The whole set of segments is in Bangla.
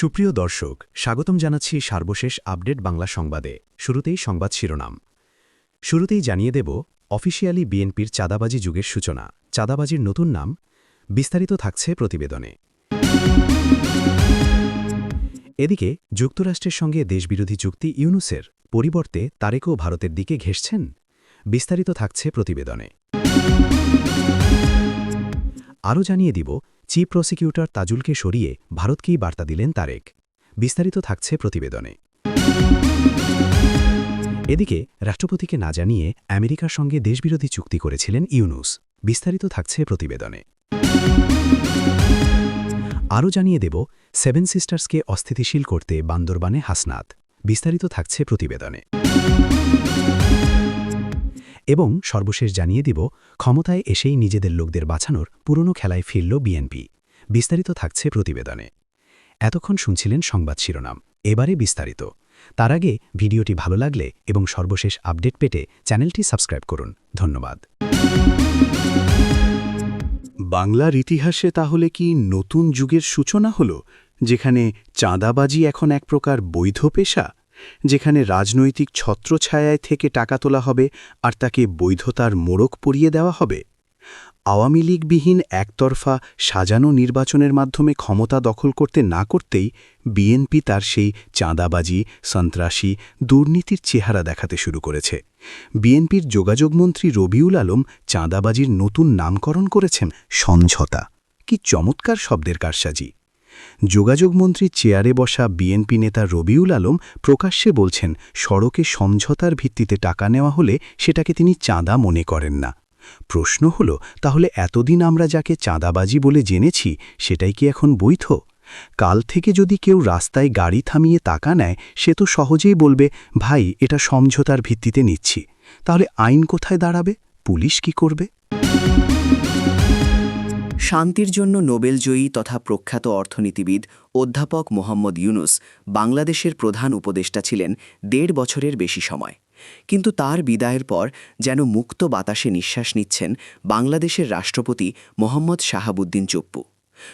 সুপ্রিয় দর্শক, স্বাগতম জানাচ্ছি সর্বশেষ আপডেট বাংলা সংবাদে। শুরুতেই সংবাদ শিরোনাম। শুরুতেই জানিয়ে দেব, অফিসিয়ালি বিএনপির চাঁদাবাজি যুগের সূচনা, চাঁদাবাজির নতুন নাম। বিস্তারিত থাকছে প্রতিবেদনে। এদিকে যুক্তরাষ্ট্রের সঙ্গে দেশবিরোধী চুক্তি ইউনুসের পরিবর্তে তারেকও ভারতের দিকে ঘেঁষছেন। বিস্তারিত থাকছে প্রতিবেদনে। আরও জানিয়ে দিব, চিফ প্রসিকিউটর তাজুলকে সরিয়ে ভারতকেই বার্তা দিলেন তারেক। বিস্তারিত থাকছে প্রতিবেদনে। এদিকে রাষ্ট্রপতিকে না জানিয়ে আমেরিকার সঙ্গে দেশবিরোধী চুক্তি করেছিলেন ইউনুস। বিস্তারিত থাকছে প্রতিবেদনে। আরও জানিয়ে দেব, সেভেন সিস্টার্সকে অস্থিতিশীল করতে বান্দরবানে হাসনাত। বিস্তারিত থাকছে প্রতিবেদনে। এবং সর্বশেষ জানিয়ে দিব, ক্ষমতায় এসেই নিজেদের লোকদের বাঁচানোর পুরনো খেলায় ফিরল বিএনপি। বিস্তারিত থাকছে প্রতিবেদনে। এতক্ষণ শুনছিলেন সংবাদ শিরোনাম, এবারে বিস্তারিত। তার আগে ভিডিওটি ভালো লাগলে এবং সর্বশেষ আপডেট পেতে চ্যানেলটি সাবস্ক্রাইব করুন। ধন্যবাদ। বাংলার ইতিহাসে তাহলে কি নতুন যুগের সূচনা হলো, যেখানে চাঁদাবাজি এখন এক প্রকার বৈধ পেশা, যেখানে রাজনৈতিক ছত্রছায়ায় থেকে টাকা তোলা হবে আর তাকে বৈধতার মোড়ক পরিয়ে দেওয়া হবে? আওয়ামী লীগবিহীন একতরফা সাজানো নির্বাচনের মাধ্যমে ক্ষমতা দখল করতে না করতেই বিএনপি তার সেই চাঁদাবাজি, সন্ত্রাসী, দুর্নীতির চেহারা দেখাতে শুরু করেছে। বিএনপির যোগাযোগমন্ত্রী রবিউল আলম চাঁদাবাজির নতুন নামকরণ করেছেন সমঝোতা। কি চমৎকার শব্দের কারসাজি! যোগাযোগমন্ত্রীর চেয়ারে বসা বিএনপি নেতা রবিউল আলম প্রকাশ্যে বলছেন, সড়কে সমঝোতার ভিত্তিতে টাকা নেওয়া হলে সেটাকে তিনি চাঁদা মনে করেন না। প্রশ্ন হল, তাহলে এতদিন আমরা যাকে চাঁদাবাজি বলে জেনেছি সেটাই কি এখন বৈধ? কাল থেকে যদি কেউ রাস্তায় গাড়ি থামিয়ে টাকা নেয়, সে তো সহজেই বলবে, ভাই এটা সমঝোতার ভিত্তিতে নিচ্ছি। তাহলে আইন কোথায় দাঁড়াবে? পুলিশ কি করবে? শান্তির জন্য নোবেলজয়ী তথা প্রখ্যাত অর্থনীতিবিদ অধ্যাপক মোহাম্মদ ইউনুস বাংলাদেশের প্রধান উপদেষ্টা ছিলেন ১.৫ বছরের বেশি সময়। কিন্তু তার বিদায়ের পর যেন মুক্ত বাতাসে নিঃশ্বাস নিচ্ছেন বাংলাদেশের রাষ্ট্রপতি মোহাম্মদ শাহাবুদ্দিন চুপ্পু।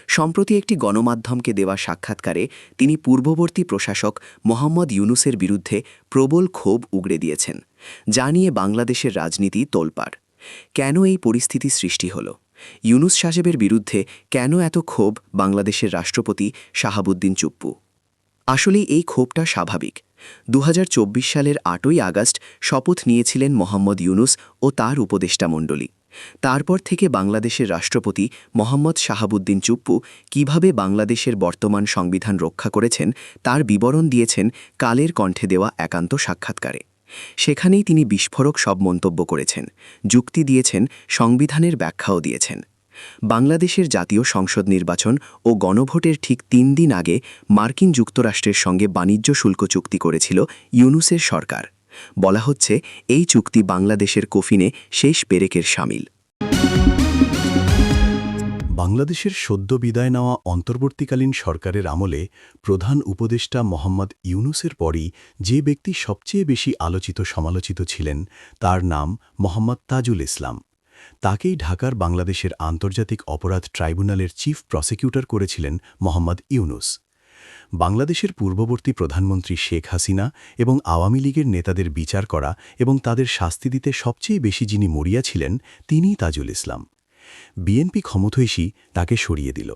সম্প্রতি একটি গণমাধ্যমকে দেওয়া সাক্ষাৎকারে তিনি পূর্ববর্তী প্রশাসক মোহাম্মদ ইউনুসের বিরুদ্ধে প্রবল ক্ষোভ উগরে দিয়েছেন, যা নিয়ে বাংলাদেশের রাজনীতি তোলপাড়। কেন এই পরিস্থিতি সৃষ্টি হল? ইউনুস সাহেবের বিরুদ্ধে কেন এত ক্ষোভ বাংলাদেশের রাষ্ট্রপতি শাহাবুদ্দিন চুপ্পু? আসলে এই ক্ষোভটা স্বাভাবিক। ২০২৪ সালের ৮ই আগস্ট শপথ নিয়েছিলেন মোহাম্মদ ইউনুস ও তার উপদেষ্টা মণ্ডলী। তারপর থেকে বাংলাদেশের রাষ্ট্রপতি মোহাম্মদ শাহাবুদ্দিন চুপ্পু কিভাবে বাংলাদেশের বর্তমান সংবিধান রক্ষা করেছেন তার বিবরণ দিয়েছেন কালের কণ্ঠে দেওয়া একান্ত সাক্ষাৎকারে। সেখানেই তিনি বিস্ফোরক সব মন্তব্য করেছেন, যুক্তি দিয়েছেন, সংবিধানের ব্যাখ্যাও দিয়েছেন। বাংলাদেশের জাতীয় সংসদ নির্বাচন ও গণভোটের ঠিক ৩ দিন আগে মার্কিন যুক্তরাষ্ট্রের সঙ্গে বাণিজ্য শুল্ক চুক্তি করেছিল ইউনুসের সরকার। বলা হচ্ছে, এই চুক্তি বাংলাদেশের কফিনে শেষ পেরেকের শামিল। বাংলাদেশের সদ্য বিদায় নেওয়া অন্তর্বর্তীকালীন সরকারের আমলে প্রধান উপদেষ্টা মোহাম্মদ ইউনুসের পরই যে ব্যক্তি সবচেয়ে বেশি আলোচিত সমালোচিত ছিলেন, তার নাম মোহাম্মদ তাজুল ইসলাম। তাকেই ঢাকার বাংলাদেশের আন্তর্জাতিক অপরাধ ট্রাইব্যুনালের চিফ প্রসিকিউটর করেছিলেন মোহাম্মদ ইউনুস। বাংলাদেশের পূর্ববর্তী প্রধানমন্ত্রী শেখ হাসিনা এবং আওয়ামী লীগের নেতাদের বিচার করা এবং তাদের শাস্তি দিতে সবচেয়ে বেশি যিনি মরিয়া ছিলেন, তিনিই তাজুল ইসলাম। বিএনপি ক্ষমতায়সী তাকে সরিয়ে দিল।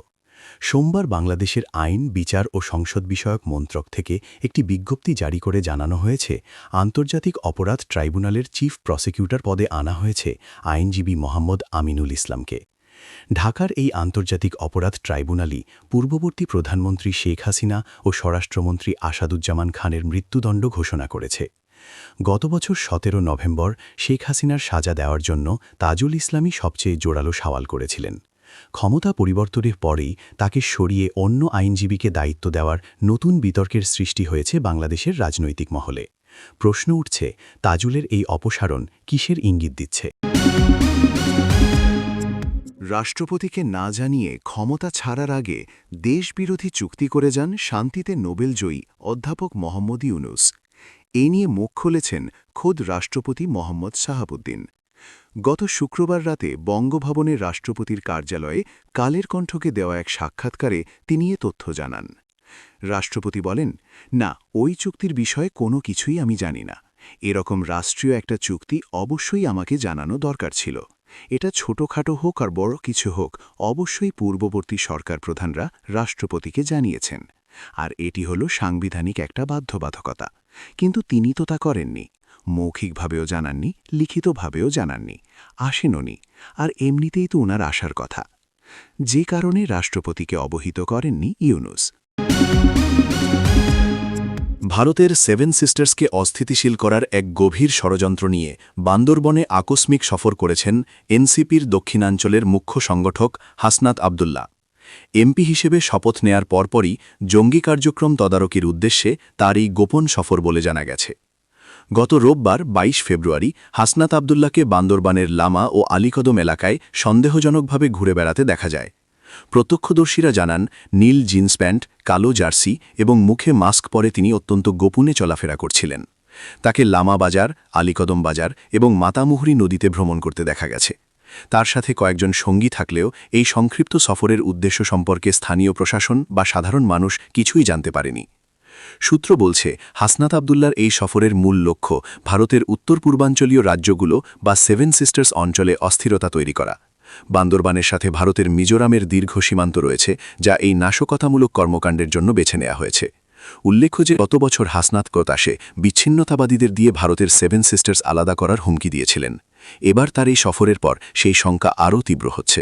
সোমবার বাংলাদেশের আইন, বিচার ও সংসদ বিষয়ক মন্ত্রক থেকে একটি বিজ্ঞপ্তি জারি করে জানানো হয়েছে, আন্তর্জাতিক অপরাধ ট্রাইব্যুনালের চিফ প্রসিকিউটর পদে আনা হয়েছে আইনজীবী মোহাম্মদ আমিনুল ইসলামকে। ঢাকার এই আন্তর্জাতিক অপরাধ ট্রাইব্যুনালই পূর্ববর্তী প্রধানমন্ত্রী শেখ হাসিনা ও স্বরাষ্ট্রমন্ত্রী আসাদুজ্জামান খানের মৃত্যুদণ্ড ঘোষণা করেছে। গত বছর ১৭ নভেম্বর শেখ হাসিনার সাজা দেওয়ার জন্য তাজুল ইসলামই সবচেয়ে জোরালো সওয়াল করেছিলেন। ক্ষমতা পরিবর্তনের পরেই তাকে সরিয়ে অন্য আইনজীবীকে দায়িত্ব দেওয়ার নতুন বিতর্কের সৃষ্টি হয়েছে বাংলাদেশের রাজনৈতিক মহলে। প্রশ্ন উঠছে, তাজুলের এই অপসারণ কিসের ইঙ্গিত দিচ্ছে? রাষ্ট্রপতিকে না জানিয়ে ক্ষমতা ছাড়ার আগে দেশবিরোধী চুক্তি করে যান শান্তিতে নোবেলজয়ী অধ্যাপক মোহাম্মদ ইউনুস। এ নিয়ে মুখ খুলেছেন খোদ রাষ্ট্রপতি মোহাম্মদ শাহাবুদ্দিন। গত শুক্রবার রাতে বঙ্গভবনের রাষ্ট্রপতির কার্যালয়ে কালের কণ্ঠকে দেওয়া এক সাক্ষাৎকারে তিনি এ তথ্য জানান। রাষ্ট্রপতি বলেন, না, ওই চুক্তির বিষয়ে কোনো কিছুই আমি জানি না। এরকম রাষ্ট্রীয় একটা চুক্তি অবশ্যই আমাকে জানানো দরকার ছিল। এটা ছোটখাটো হোক আর বড় কিছু হোক, অবশ্যই পূর্ববর্তী সরকার প্রধানরা রাষ্ট্রপতিকে জানিয়েছেন। আর এটি হল সাংবিধানিক একটা বাধ্যবাধকতা। কিন্তু তিনি তো তা করেননি। মৌখিকভাবেও জানাননি, লিখিতভাবেও জানাননি, আসেননি। আর এমনিতেই তো উনার আসার কথা। যে কারণে রাষ্ট্রপতিকে অবহিত করেননি ইউনুস। ভারতের সেভেন সিস্টার্সকে অস্থিতিশীল করার এক গভীর ষড়যন্ত্র নিয়ে বান্দরবনে আকস্মিক সফর করেছেন এনসিপির দক্ষিণাঞ্চলের মুখ্য সংগঠক হাসনাত আবদুল্লাহ। এমপি হিসেবে শপথ নেয়ার পরপরই জঙ্গি কার্যক্রম তদারকির উদ্দেশ্যে তার এই গোপন সফর বলে জানা গেছে। গত রোববার ২২ ফেব্রুয়ারি হাসনাত আবদুল্লাহকে বান্দরবানের লামা ও আলীকদম এলাকায় সন্দেহজনকভাবে ঘুরে বেড়াতে দেখা যায়। প্রত্যক্ষদর্শীরা জানান, নীল জিন্স প্যান্ট, কালো জার্সি এবং মুখে মাস্ক পরে তিনি অত্যন্ত গোপনে চলাফেরা করছিলেন। তাকে লামা বাজার, আলীকদম বাজার এবং মাতামুহুরী নদীতে ভ্রমণ করতে দেখা গেছে। তার সাথে কয়েকজন সঙ্গী থাকলেও এই সংক্ষিপ্ত সফরের উদ্দেশ্য সম্পর্কে স্থানীয় প্রশাসন বা সাধারণ মানুষ কিছুই জানতে পারেনি। সূত্র বলছে, হাসনাত আবদুল্লার এই সফরের মূল লক্ষ্য ভারতের উত্তর পূর্বাঞ্চলীয় রাজ্যগুলো বা সেভেন সিস্টার্স অঞ্চলে অস্থিরতা তৈরি করা। বান্দরবানের সাথে ভারতের মিজোরামের দীর্ঘ সীমান্ত রয়েছে, যা এই নাশকতামূলক কর্মকাণ্ডের জন্য বেছে নেওয়া হয়েছে। উল্লেখ্য যে গত বছর হাসনাত কোতাসে বিচ্ছিন্নতাবাদীদের দিয়ে ভারতের সেভেন সিস্টার্স আলাদা করার হুমকি দিয়েছিলেন। এবার তার এই সফরের পর সেই শঙ্কা আরও তীব্র হচ্ছে।